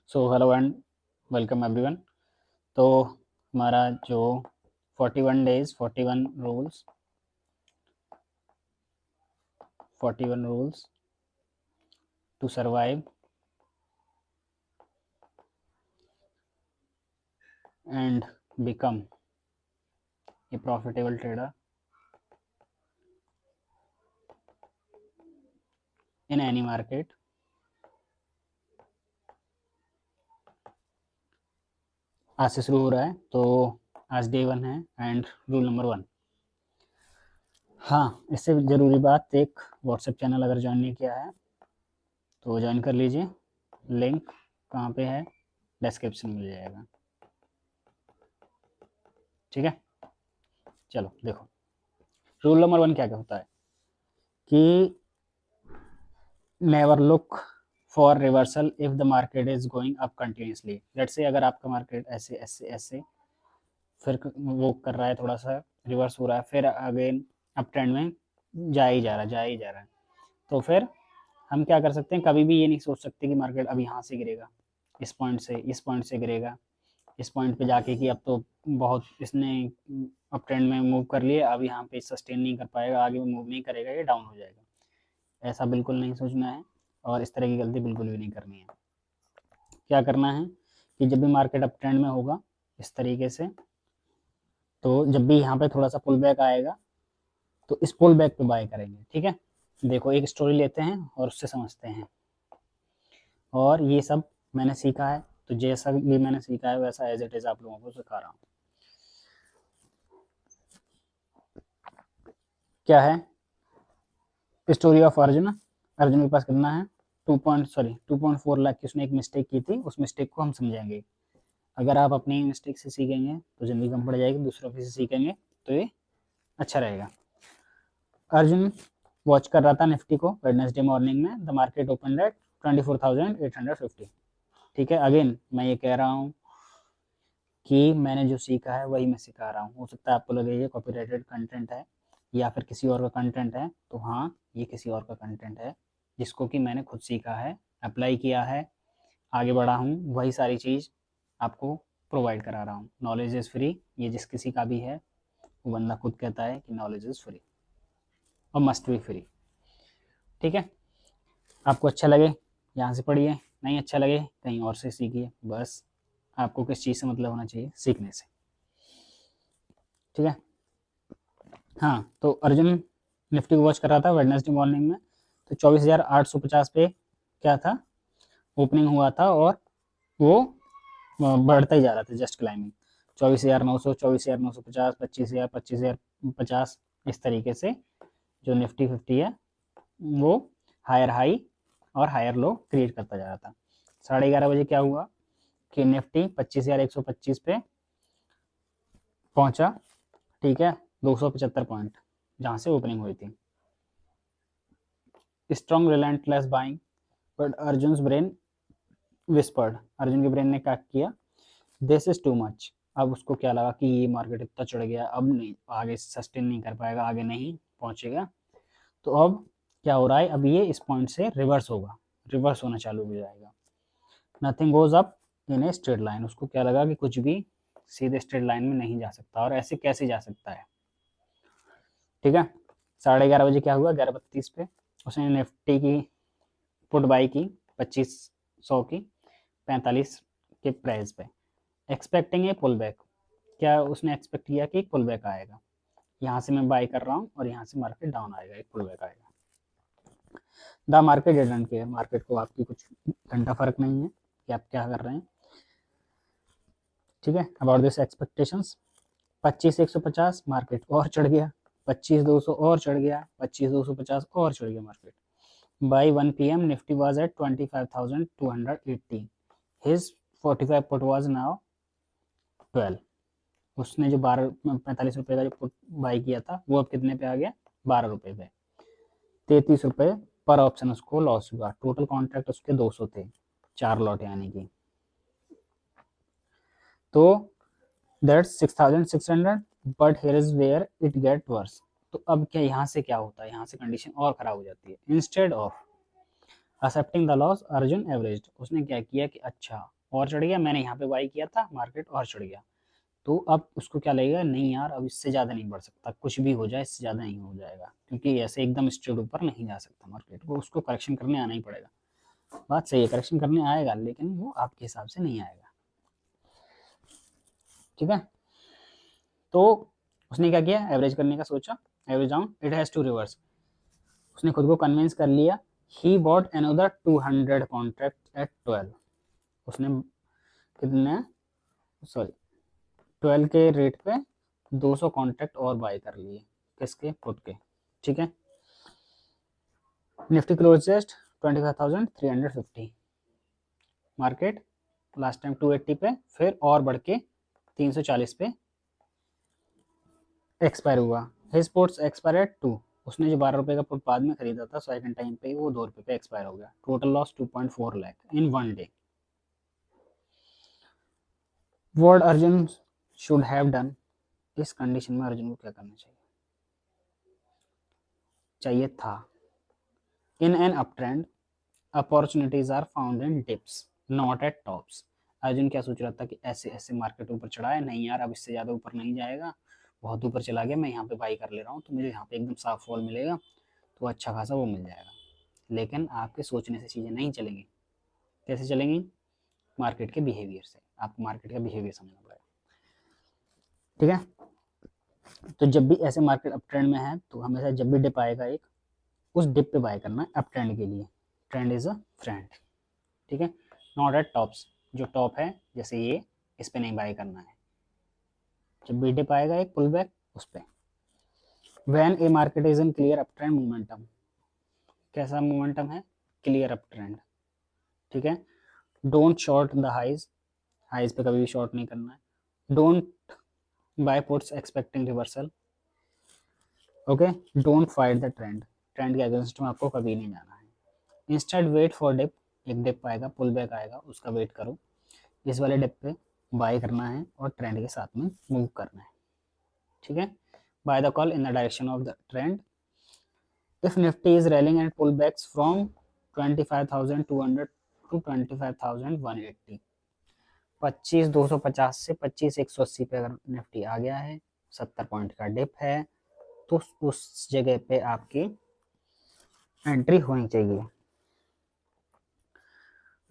So hello and welcome everyone. तो हमारा जो 41 days 41 rules to survive and become a profitable trader in any market आज से शुरू हो रहा है। तो आज डे 1 है एंड रूल नंबर 1। हाँ, इससे ज़रूरी बात, एक व्हाट्सएप चैनल अगर ज्वाइन नहीं किया है तो ज्वाइन कर लीजिए। लिंक कहाँ पे है? डिस्क्रिप्शन में मिल जाएगा। ठीक है, चलो देखो रूल नंबर 1 क्या क्या होता है कि never look for reversal if the market is going up continuously. Let's say अगर आपका मार्केट ऐसे ऐसे ऐसे फिर वो कर रहा है, थोड़ा सा रिवर्स हो रहा है, फिर अगेन अप ट्रेंड में जा ही जा रहा है, तो फिर हम क्या कर सकते हैं? कभी भी ये नहीं सोच सकते कि मार्केट अब यहाँ से गिरेगा, इस पॉइंट से गिरेगा, इस पॉइंट पे जाके कि अब तो बहुत इसने अप ट्रेंड में मूव कर लिए, अब यहाँ पे सस्टेन नहीं कर पाएगा, आगे मूव नहीं करेगा, ये डाउन हो जाएगा। ऐसा बिल्कुल नहीं सोचना है और इस तरह की गलती बिल्कुल भी नहीं करनी है। क्या करना है कि जब भी मार्केट अप ट्रेंड में होगा इस तरीके से, तो जब भी यहाँ पे थोड़ा सा पुल बैक आएगा तो इस पुल बैक पे बाय करेंगे। ठीक है, देखो एक स्टोरी लेते हैं और उससे समझते हैं। और ये सब मैंने सीखा है, तो जैसा भी मैंने सीखा है वैसा एज इट इज आप लोगों को सिखा रहा हूँ। क्या है स्टोरी ऑफ अर्जुन? अर्जुन के पास कितना है? 2.4 लाख की उसने एक मिस्टेक की थी, उस मिस्टेक को हम समझेंगे। अगर आप अपनी मिस्टेक से सीखेंगे तो जिंदगी कम पड़ जाएगी, दूसरों की से सीखेंगे तो ये अच्छा रहेगा। अर्जुन वॉच कर रहा था निफ्टी को वेडनेसडे मॉर्निंग में। The market open at 24,850। ठीक है, अगेन मैं ये कह रहा हूँ कि मैंने जो सीखा है वही मैं सिखा रहा हूँ। हो सकता है आपको लगे ये कॉपीराइटेड कंटेंट है या फिर किसी और का कंटेंट है, तो हाँ, ये किसी और का कंटेंट है जिसको कि मैंने खुद सीखा है, अप्लाई किया है, आगे बढ़ा हूँ, वही सारी चीज़ आपको प्रोवाइड करा रहा हूँ। नॉलेज इज़ फ्री, ये जिस किसी का भी है वो बंदा खुद कहता है कि नॉलेज इज़ फ्री और मस्ट बी फ्री। ठीक है, आपको अच्छा लगे यहाँ से पढ़िए, नहीं अच्छा लगे कहीं और से सीखिए। बस आपको किस चीज़ से मतलब होना चाहिए? सीखने से। ठीक है, हाँ, तो अर्जुन निफ्टी को वॉच कर रहा था वेडनेसडे मॉर्निंग में, तो 24,850 पे क्या था? ओपनिंग हुआ था और वो बढ़ता ही जा रहा था, जस्ट क्लाइंबिंग। 24,900, 24,950, 25,000, 25,050, इस तरीके से जो निफ्टी 50 है वो हायर हाई और हायर लो क्रिएट करता जा रहा था। 11:30 बजे क्या हुआ कि निफ्टी 25,125 पे पहुंचा। ठीक है, 275 पॉइंट जहां से ओपनिंग हुई थी। Strong relentless buying, but Arjun brain whispered. Arjun के ब्रेन ने क्या किया? This is too much. अब उसको क्या लगा कि ये मार्केट इतना चढ़ गया, अब नहीं आगे सस्टेन नहीं कर पाएगा, आगे नहीं पहुंचेगा। तो अब क्या हो रहा है? अब ये इस पॉइंट से रिवर्स होगा, रिवर्स होना चालू हो जाएगा। Nothing goes up in a straight line. उसको क्या लगा कि कुछ भी सीधे स्ट्रेट लाइन में नहीं जा सकता, और ऐसे कैसे जा सकता है? ठीक है, 11:30 बजे क्या हुआ? 11:32 पे उसने निफ्टी की पुट बाई की 2500 की 45 के प्राइस पे, एक्सपेक्टिंग ए पुल बैक। क्या उसने एक्सपेक्ट किया कि एक पुल बैक आएगा, यहाँ से मैं बाई कर रहा हूँ और यहाँ से मार्केट डाउन आएगा, एक पुल बैक आएगा। The market didn't care. Market को आपकी कुछ घंटा फर्क नहीं है कि आप क्या कर रहे हैं। ठीक है, अबाउट दिस एक्सपेक्टेशंस, 25,150 मार्केट और चढ़ गया, 25,200 और चढ़ गया, 25,250 और चढ़ गया market. By 1 PM Nifty was at 25,280। His 45 put was now 12। उसने जो 45 रुपए का जो पुट बाई किया था वो अब कितने पे आ गया? 12 रुपए पे। 33 रुपए पर ऑप्शन उसको लॉस हुआ। टोटल कॉन्ट्रैक्ट उसके 200 थे, 4 लॉट यानी कि, तो that's 6,600। But here is where it get worse. तो अब क्या यहाँ से क्या होता है? यहाँ से कंडीशन और खराब हो जाती है। Instead of accepting the loss Arjun average, उसने क्या किया कि अच्छा और चढ़ गया, मैंने यहाँ पे बाई किया था, मार्केट और चढ़ गया, तो अब उसको क्या लगेगा, नहीं यार अब इससे ज़्यादा नहीं बढ़ सकता, कुछ भी हो जाए इससे ज़्यादा नहीं हो जाएगा, क्योंकि ऐसे एकदम स्ट्रेट ऊपर नहीं जा सकता मार्केट को, उसको करेक्शन करने आना ही पड़ेगा। बात सही है, करेक्शन करने आएगा, लेकिन वो आपके हिसाब से नहीं आएगा। ठीक है, तो उसने क्या किया, एवरेज करने का सोचा, average down, it has to reverse, उसने खुद को कन्विंस कर लिया। He bought another 200 contract at 12, उसने कितने, सॉरी 12 के रेट पे 200 कॉन्ट्रैक्ट और बाय कर लिए, किसके, पुट के। ठीक है, Nifty close just 25,350, market last time 280 पे, फिर और बढ़ के 340 पे एक्सपायर हुआ। हिज पुट्स एक्सपायर एट 2, उसने जो 12 रुपए का पुट बाद में खरीदा था सेकंड टाइम पे, वो 2 रुपए पे एक्सपायर हो गया। Total loss 2.4 lakh in one day. What Arjun should have done, इस कंडीशन में अर्जुन को क्या करना चाहिए था। In an up trend opportunities are found in dips not at tops. Arjun क्या सोच रहा था कि ऐसे ऐसे मार्केट ऊपर चढ़ा है, नहीं यार अब इससे ज़्यादा ऊपर नहीं जाएगा, बहुत ऊपर चला गया, मैं यहाँ पे बाई कर ले रहा हूँ, तो मुझे यहाँ पे एकदम साफ फॉल मिलेगा, तो अच्छा खासा वो मिल जाएगा। लेकिन आपके सोचने से चीज़ें नहीं चलेंगी। कैसे चलेंगी, मार्केट के बिहेवियर से, आपको मार्केट का बिहेवियर समझना पड़ेगा। ठीक है, तो जब भी ऐसे मार्केट अप ट्रेंड में है, तो हमेशा जब भी डिप आएगा एक, उस डिप पे बाय करना है अप ट्रेंड के लिए, ट्रेंड इज अ फ्रेंड। ठीक है, नॉट एट टॉप्स, जो टॉप है जैसे ये, इस पे नहीं बाय करना है। जब भी डिप आएगा एक पुल बैक, उस पे। When a market is in clear up trend momentum, कैसा मोमेंटम है, क्लियर अप ट्रेंड। ठीक है, don't short the highs, highs पे कभी भी शॉर्ट नहीं करना है। Don't buy puts expecting reversal. Okay, don't fight the trend, trend के अगेंस्ट में आपको कभी नहीं जाना है। इंस्टेड वेट फॉर डिप, एक डिप आएगा, पुल बैक आएगा, उसका वेट करो, इस वाले डिप पे बाय करना है और ट्रेंड के साथ में मूव करना है। ठीक है, buy the call in the direction of the trend. If Nifty is rallying and pull backs from 25,200 to 25,180, 25,250 से 25,180 पे अगर निफ्टी आ गया है, 70 पॉइंट का डिप है, तो उस जगह पे आपकी एंट्री होनी चाहिए।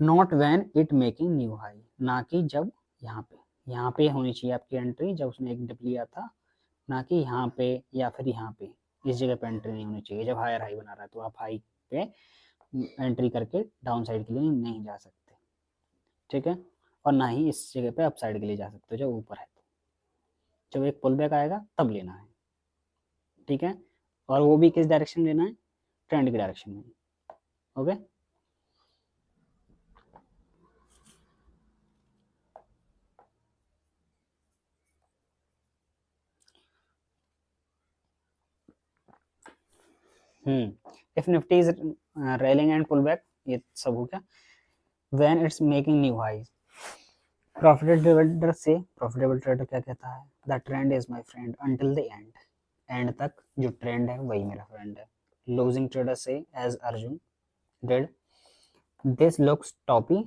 Not when it making new high, ना कि जब यहाँ पे होनी चाहिए आपकी एंट्री, जब उसने एक डिप लिया था, ना कि यहाँ पे या फिर यहाँ पे, इस जगह पे एंट्री नहीं होनी चाहिए। जब हायर हाई बना रहा है तो आप हाई पे एंट्री करके डाउन साइड के लिए नहीं जा सकते। ठीक है, और ना ही इस जगह पे अप साइड के लिए जा सकते हो जब ऊपर है, तो जब एक पुल बैक आएगा तब लेना है। ठीक है, और वो भी किस डायरेक्शन लेना है, ट्रेंड की डायरेक्शन में। Okay, if Nifty is rallying and pull back, ये सब हो गया। When it's making new highs, profitable trader क्या कहता है, the trend is my friend until the end, end तक जो ट्रेंड है वही मेरा फ्रेंड है। Losing trader says as Arjun did, this looks toppy,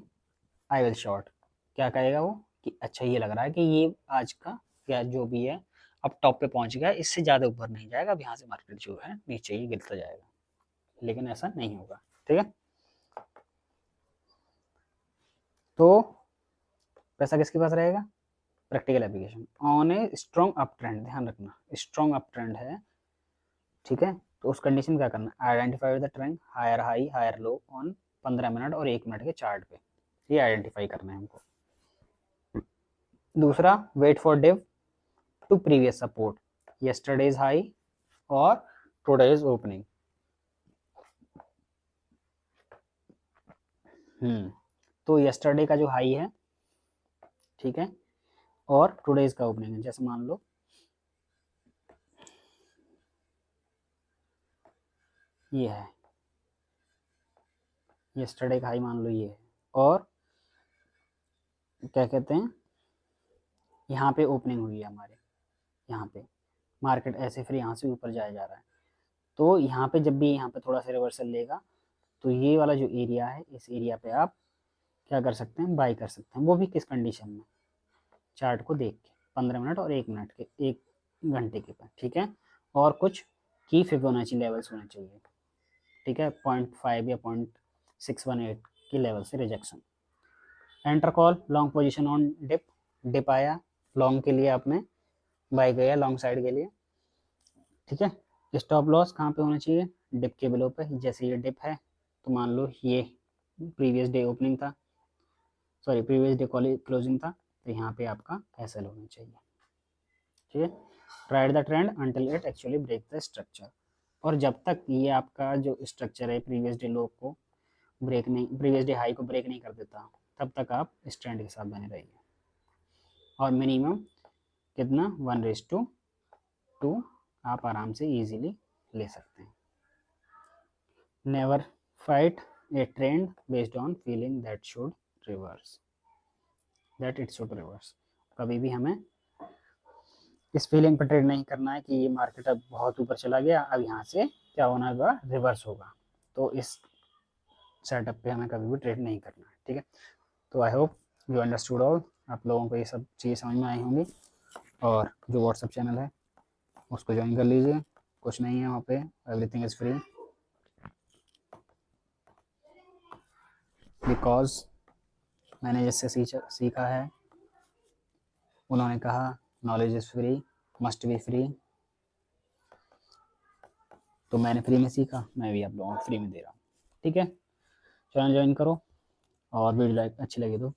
I will short, क्या कहेगा वो कि अच्छा ये लग रहा है कि ये आज का या जो भी है अब टॉप पे पहुंच गया, इससे ज़्यादा ऊपर नहीं जाएगा, अब यहाँ से मार्केट जो है नीचे ही गिरता जाएगा, लेकिन ऐसा नहीं होगा। ठीक है, तो पैसा किसके पास रहेगा, practical application on a strong up trend, ध्यान रखना स्ट्रॉन्ग अप ट्रेंड है। ठीक है, तो उस कंडीशन में क्या करना, identify the trend, higher high higher low on 15 minute और 1 मिनट के चार्ट पे, ये आइडेंटिफाई करना है हमको। दूसरा, wait for dip to previous support, yesterday's high और टुडेज ओपनिंग। तो यस्टरडे का जो हाई है, ठीक है, और टुडेज का ओपनिंग है, जैसे मान लो ये है, यस्टरडे का हाई मान लो ये है, और क्या कहते हैं, यहाँ पे ओपनिंग हुई है हमारे, यहाँ पे मार्केट ऐसे फिर यहाँ से ऊपर जाया जा रहा है, तो यहाँ पे जब भी यहाँ पे थोड़ा सा रिवर्सल लेगा, तो ये वाला जो एरिया है, इस एरिया पे आप क्या कर सकते हैं, बाई कर सकते हैं। वो भी किस कंडीशन में, चार्ट को देख के 15 मिनट और 1 मिनट के, 1 घंटे के पर, ठीक है। और कुछ की फिबोनाची लेवल्स होने चाहिए, ठीक है, 0.5 या 0.618 की लेवल से rejection. Enter call long position on dip, dip आया लॉन्ग के लिए, आपने बाय गया लॉन्ग साइड के लिए, ठीक है। स्टॉप लॉस कहाँ पे होना चाहिए, डिप के बिलो पे। जैसे ये डिप है तो मान लो ये प्रीवियस डे ओपनिंग था, सॉरी प्रीवियस डे क्लोजिंग था, तो यहाँ पे आपका एसएल होना चाहिए, ठीक है। Ride the trend until it actually break the structure, और जब तक ये आपका जो स्ट्रक्चर है प्रीवियस डे लो को ब्रेक नहीं, प्रीवियस डे हाई को ब्रेक नहीं कर देता, तब तक आप इस ट्रेंड के साथ बने रहिए। और मिनिमम कितना, 1:2 आप आराम से इजीली ले सकते हैं। Never fight A trend based on feeling that should reverse, that it should reverse. कभी भी हमें इस फीलिंग पर ट्रेड नहीं करना है कि ये मार्केट अब बहुत ऊपर चला गया, अब यहाँ से क्या होना होगा, रिवर्स होगा। तो इस सेटअप पे हमें कभी भी ट्रेड नहीं करना है, ठीक है। तो I hope you understood all, आप लोगों को ये सब चीज़ें समझ में आई होंगी। और जो व्हाट्सएप चैनल है उसको ज्वाइन कर लीजिए, कुछ नहीं है वहाँ पे, एवरीथिंग इज़ फ्री, बिकॉज मैंने जिससे सीखा है उन्होंने कहा knowledge is free, must be free. तो मैंने फ्री में सीखा, मैं भी आप लोगों को फ्री में दे रहा हूँ, ठीक है। चैनल ज्वाइन करो, और वीडियो लाइक अच्छी लगी तो